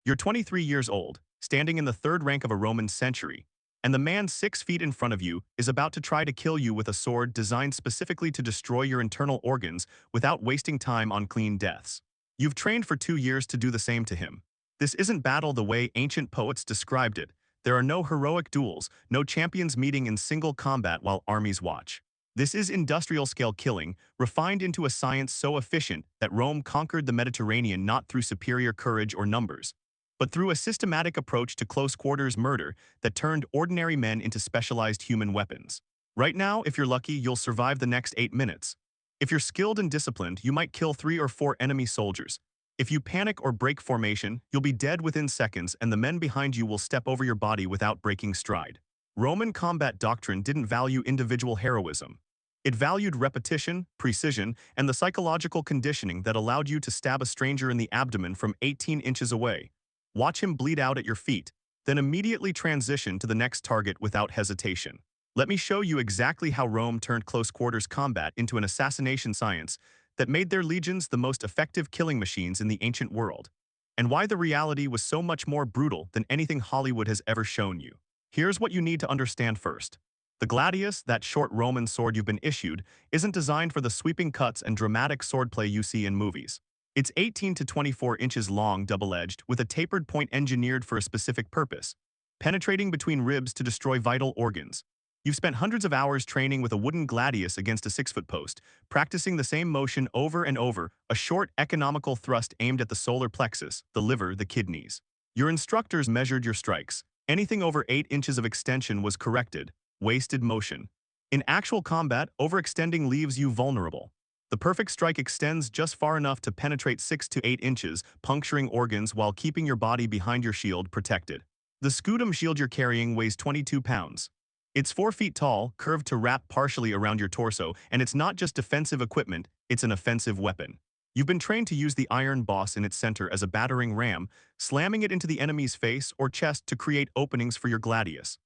You're 23 years old, standing in the third rank of a Roman century, and the man 6 feet in front of you is about to try to kill you with a sword designed specifically to destroy your internal organs without wasting time on clean deaths. You've trained for 2 years to do the same to him. This isn't battle the way ancient poets described it. There are no heroic duels, no champions meeting in single combat while armies watch. This is industrial-scale killing, refined into a science so efficient that Rome conquered the Mediterranean not through superior courage or numbers, but through a systematic approach to close-quarters murder that turned ordinary men into specialized human weapons. Right now, if you're lucky, you'll survive the next 8 minutes. If you're skilled and disciplined, you might kill 3 or 4 enemy soldiers. If you panic or break formation, you'll be dead within seconds and the men behind you will step over your body without breaking stride. Roman combat doctrine didn't value individual heroism. It valued repetition, precision, and the psychological conditioning that allowed you to stab a stranger in the abdomen from 18 inches away. Watch him bleed out at your feet, then immediately transition to the next target without hesitation. Let me show you exactly how Rome turned close-quarters combat into an assassination science that made their legions the most effective killing machines in the ancient world, and why the reality was so much more brutal than anything Hollywood has ever shown you. Here's what you need to understand first. The gladius, that short Roman sword you've been issued, isn't designed for the sweeping cuts and dramatic swordplay you see in movies. It's 18 to 24 inches long, double-edged, with a tapered point engineered for a specific purpose, penetrating between ribs to destroy vital organs. You've spent hundreds of hours training with a wooden gladius against a 6-foot post, practicing the same motion over and over, a short, economical thrust aimed at the solar plexus, the liver, the kidneys. Your instructors measured your strikes. Anything over 8 inches of extension was corrected, wasted motion. In actual combat, overextending leaves you vulnerable. The perfect strike extends just far enough to penetrate 6 to 8 inches, puncturing organs while keeping your body behind your shield protected. The scutum shield you're carrying weighs 22 pounds. It's 4 feet tall, curved to wrap partially around your torso, and it's not just defensive equipment, it's an offensive weapon. You've been trained to use the iron boss in its center as a battering ram, slamming it into the enemy's face or chest to create openings for your gladius.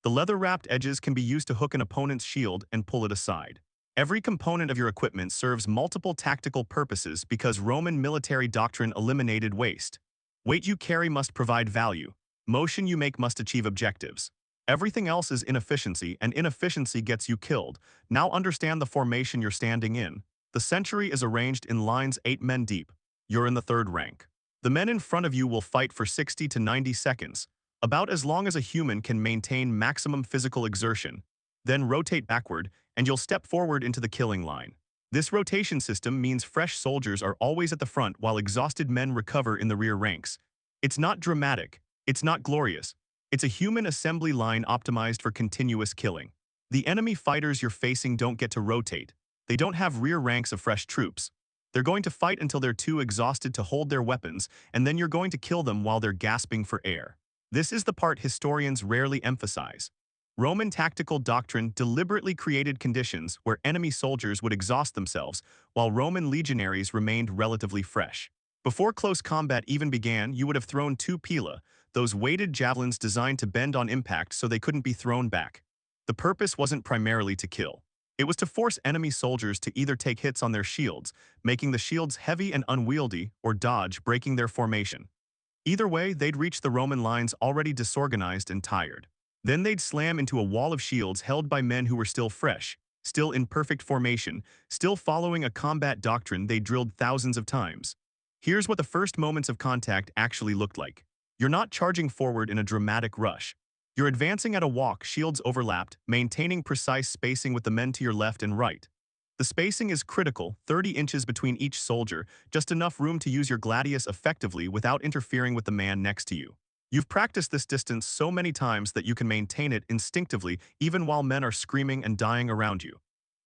The leather-wrapped edges can be used to hook an opponent's shield and pull it aside. Every component of your equipment serves multiple tactical purposes because Roman military doctrine eliminated waste. Weight you carry must provide value. Motion you make must achieve objectives. Everything else is inefficiency, and inefficiency gets you killed. Now understand the formation you're standing in. The century is arranged in lines 8 men deep. You're in the third rank. The men in front of you will fight for 60 to 90 seconds, about as long as a human can maintain maximum physical exertion. Then rotate backward, and you'll step forward into the killing line. This rotation system means fresh soldiers are always at the front while exhausted men recover in the rear ranks. It's not dramatic. It's not glorious. It's a human assembly line optimized for continuous killing. The enemy fighters you're facing don't get to rotate. They don't have rear ranks of fresh troops. They're going to fight until they're too exhausted to hold their weapons, and then you're going to kill them while they're gasping for air. This is the part historians rarely emphasize. Roman tactical doctrine deliberately created conditions where enemy soldiers would exhaust themselves, while Roman legionaries remained relatively fresh. Before close combat even began, you would have thrown 2 pila, those weighted javelins designed to bend on impact so they couldn't be thrown back. The purpose wasn't primarily to kill. It was to force enemy soldiers to either take hits on their shields, making the shields heavy and unwieldy, or dodge, breaking their formation. Either way, they'd reach the Roman lines already disorganized and tired. Then they'd slam into a wall of shields held by men who were still fresh, still in perfect formation, still following a combat doctrine they drilled thousands of times. Here's what the first moments of contact actually looked like. You're not charging forward in a dramatic rush. You're advancing at a walk, shields overlapped, maintaining precise spacing with the men to your left and right. The spacing is critical, 30 inches between each soldier, just enough room to use your gladius effectively without interfering with the man next to you. You've practiced this distance so many times that you can maintain it instinctively even while men are screaming and dying around you.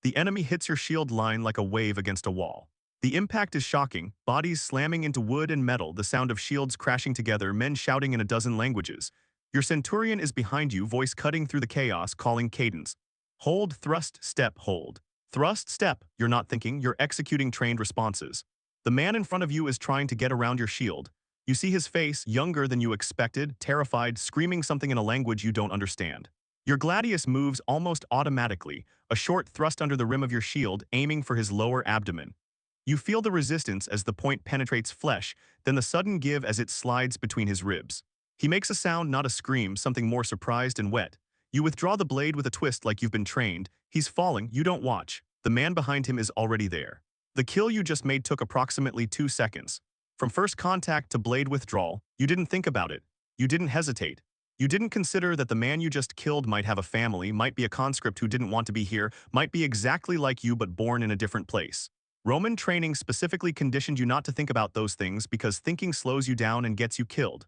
The enemy hits your shield line like a wave against a wall. The impact is shocking, bodies slamming into wood and metal, the sound of shields crashing together, men shouting in a dozen languages. Your centurion is behind you, voice cutting through the chaos, calling cadence. Hold, thrust, step, hold. Thrust, step. You're not thinking, you're executing trained responses. The man in front of you is trying to get around your shield. You see his face, younger than you expected, terrified, screaming something in a language you don't understand. Your gladius moves almost automatically, a short thrust under the rim of your shield, aiming for his lower abdomen. You feel the resistance as the point penetrates flesh, then the sudden give as it slides between his ribs. He makes a sound, not a scream, something more surprised and wet. You withdraw the blade with a twist like you've been trained. He's falling, you don't watch. The man behind him is already there. The kill you just made took approximately 2 seconds. From first contact to blade withdrawal, you didn't think about it. You didn't hesitate. You didn't consider that the man you just killed might have a family, might be a conscript who didn't want to be here, might be exactly like you but born in a different place. Roman training specifically conditioned you not to think about those things because thinking slows you down and gets you killed.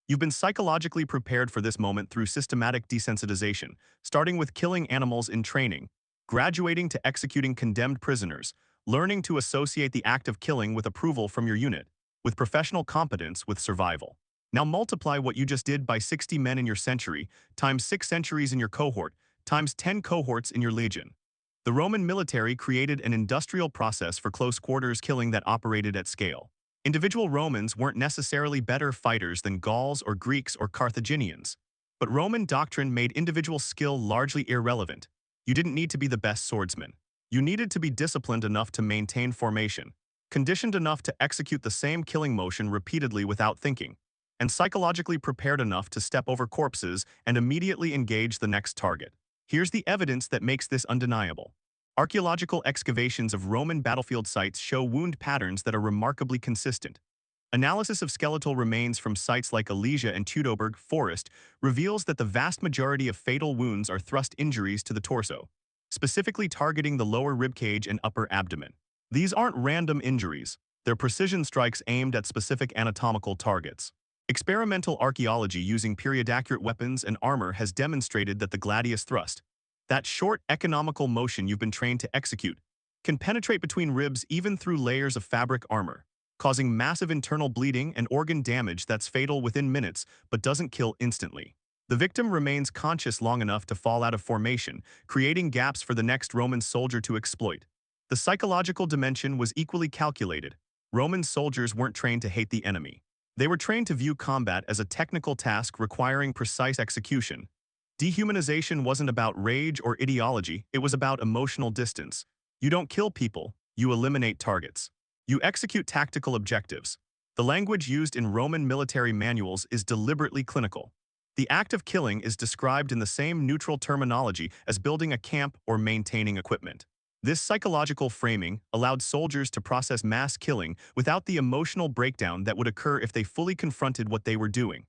You've been psychologically prepared for this moment through systematic desensitization, starting with killing animals in training, graduating to executing condemned prisoners, learning to associate the act of killing with approval from your unit, with professional competence with survival. Now multiply what you just did by 60 men in your century, times 6 centuries in your cohort, times 10 cohorts in your legion. The Roman military created an industrial process for close quarters killing that operated at scale. Individual Romans weren't necessarily better fighters than Gauls or Greeks or Carthaginians, but Roman doctrine made individual skill largely irrelevant. You didn't need to be the best swordsman. You needed to be disciplined enough to maintain formation, conditioned enough to execute the same killing motion repeatedly without thinking, and psychologically prepared enough to step over corpses and immediately engage the next target. Here's the evidence that makes this undeniable. Archaeological excavations of Roman battlefield sites show wound patterns that are remarkably consistent. Analysis of skeletal remains from sites like Alesia and Teutoburg Forest reveals that the vast majority of fatal wounds are thrust injuries to the torso, specifically targeting the lower ribcage and upper abdomen. These aren't random injuries, they're precision strikes aimed at specific anatomical targets. Experimental archaeology using period-accurate weapons and armor has demonstrated that the gladius thrust, that short, economical motion you've been trained to execute, can penetrate between ribs even through layers of fabric armor, causing massive internal bleeding and organ damage that's fatal within minutes but doesn't kill instantly. The victim remains conscious long enough to fall out of formation, creating gaps for the next Roman soldier to exploit. The psychological dimension was equally calculated. Roman soldiers weren't trained to hate the enemy. They were trained to view combat as a technical task requiring precise execution. Dehumanization wasn't about rage or ideology, it was about emotional distance. You don't kill people, you eliminate targets. You execute tactical objectives. The language used in Roman military manuals is deliberately clinical. The act of killing is described in the same neutral terminology as building a camp or maintaining equipment. This psychological framing allowed soldiers to process mass killing without the emotional breakdown that would occur if they fully confronted what they were doing.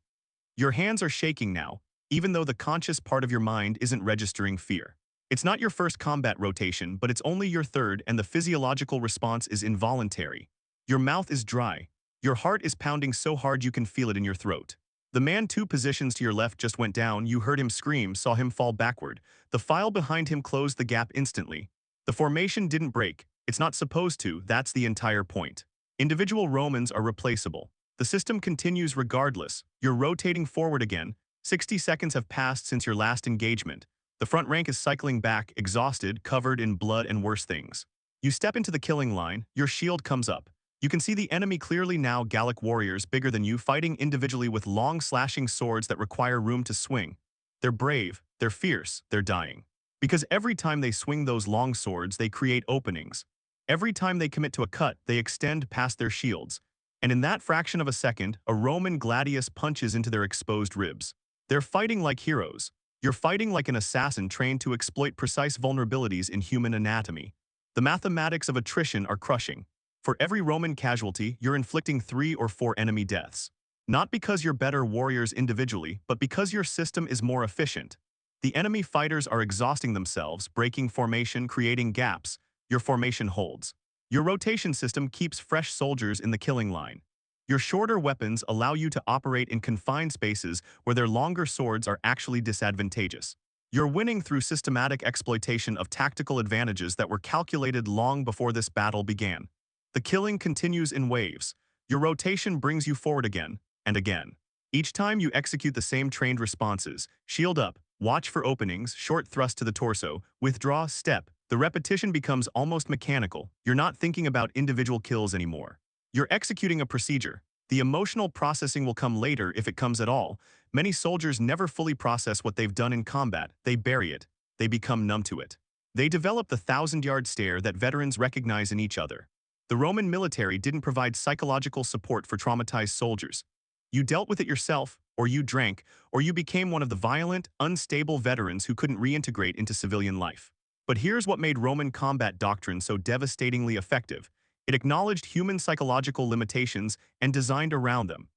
Your hands are shaking now, even though the conscious part of your mind isn't registering fear. It's not your first combat rotation, but it's only your third, and the physiological response is involuntary. Your mouth is dry. Your heart is pounding so hard you can feel it in your throat. The man 2 positions to your left just went down. You heard him scream, saw him fall backward. The file behind him closed the gap instantly. The formation didn't break. It's not supposed to. That's the entire point. Individual Romans are replaceable. The system continues regardless. You're rotating forward again. 60 seconds have passed since your last engagement. The front rank is cycling back, exhausted, covered in blood and worse things. You step into the killing line. Your shield comes up. You can see the enemy clearly now. Gallic warriors bigger than you fighting individually with long slashing swords that require room to swing. They're brave, they're fierce, they're dying. Because every time they swing those long swords, they create openings. Every time they commit to a cut, they extend past their shields. And in that fraction of a second, a Roman gladius punches into their exposed ribs. They're fighting like heroes. You're fighting like an assassin trained to exploit precise vulnerabilities in human anatomy. The mathematics of attrition are crushing. For every Roman casualty, you're inflicting 3 or 4 enemy deaths. Not because you're better warriors individually, but because your system is more efficient. The enemy fighters are exhausting themselves, breaking formation, creating gaps. Your formation holds. Your rotation system keeps fresh soldiers in the killing line. Your shorter weapons allow you to operate in confined spaces where their longer swords are actually disadvantageous. You're winning through systematic exploitation of tactical advantages that were calculated long before this battle began. The killing continues in waves. Your rotation brings you forward again and again. Each time you execute the same trained responses: shield up, watch for openings, short thrust to the torso, withdraw, step. The repetition becomes almost mechanical. You're not thinking about individual kills anymore. You're executing a procedure. The emotional processing will come later if it comes at all. Many soldiers never fully process what they've done in combat. They bury it. They become numb to it. They develop the 1,000-yard stare that veterans recognize in each other. The Roman military didn't provide psychological support for traumatized soldiers. You dealt with it yourself, or you drank, or you became one of the violent, unstable veterans who couldn't reintegrate into civilian life. But here's what made Roman combat doctrine so devastatingly effective. It acknowledged human psychological limitations and designed around them.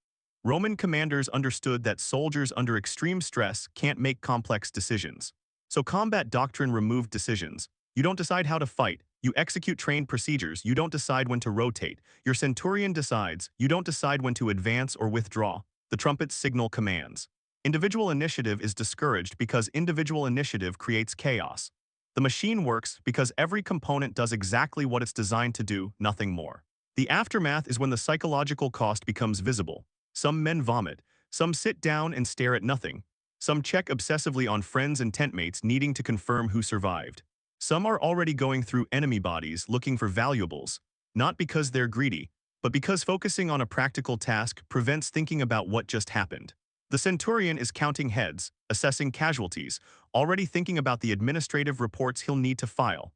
Roman commanders understood that soldiers under extreme stress can't make complex decisions. So combat doctrine removed decisions. You don't decide how to fight. You execute trained procedures. You don't decide when to rotate. Your centurion decides. You don't decide when to advance or withdraw. The trumpets signal commands. Individual initiative is discouraged because individual initiative creates chaos. The machine works because every component does exactly what it's designed to do, nothing more. The aftermath is when the psychological cost becomes visible. Some men vomit. Some sit down and stare at nothing. Some check obsessively on friends and tentmates needing to confirm who survived. Some are already going through enemy bodies looking for valuables, not because they're greedy, but because focusing on a practical task prevents thinking about what just happened. The centurion is counting heads, assessing casualties, already thinking about the administrative reports he'll need to file.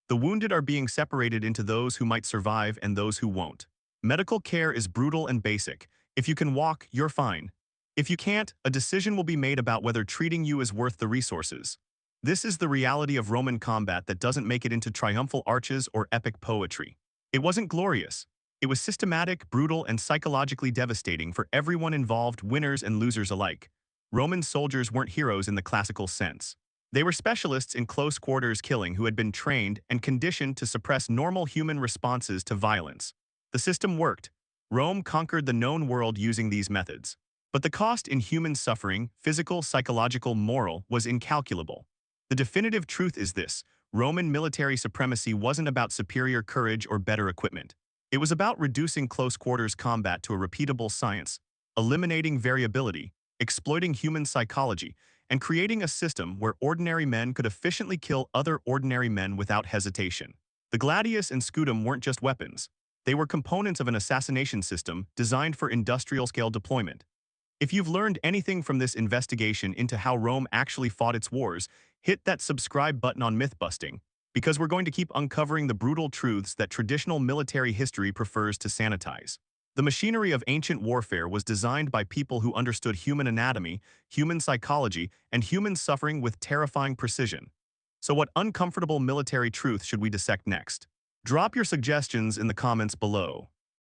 The wounded are being separated into those who might survive and those who won't. Medical care is brutal and basic. If you can walk, you're fine. If you can't, a decision will be made about whether treating you is worth the resources. This is the reality of Roman combat that doesn't make it into triumphal arches or epic poetry. It wasn't glorious. It was systematic, brutal, and psychologically devastating for everyone involved, winners and losers alike. Roman soldiers weren't heroes in the classical sense. They were specialists in close-quarters killing who had been trained and conditioned to suppress normal human responses to violence. The system worked. Rome conquered the known world using these methods. But the cost in human suffering, physical, psychological, moral, was incalculable. The definitive truth is this: Roman military supremacy wasn't about superior courage or better equipment. It was about reducing close-quarters combat to a repeatable science, eliminating variability, exploiting human psychology, and creating a system where ordinary men could efficiently kill other ordinary men without hesitation. The gladius and scutum weren't just weapons. They were components of an assassination system designed for industrial-scale deployment. If you've learned anything from this investigation into how Rome actually fought its wars, hit that subscribe button on Mythbusting, because we're going to keep uncovering the brutal truths that traditional military history prefers to sanitize. The machinery of ancient warfare was designed by people who understood human anatomy, human psychology, and human suffering with terrifying precision. So what uncomfortable military truth should we dissect next? Drop your suggestions in the comments below.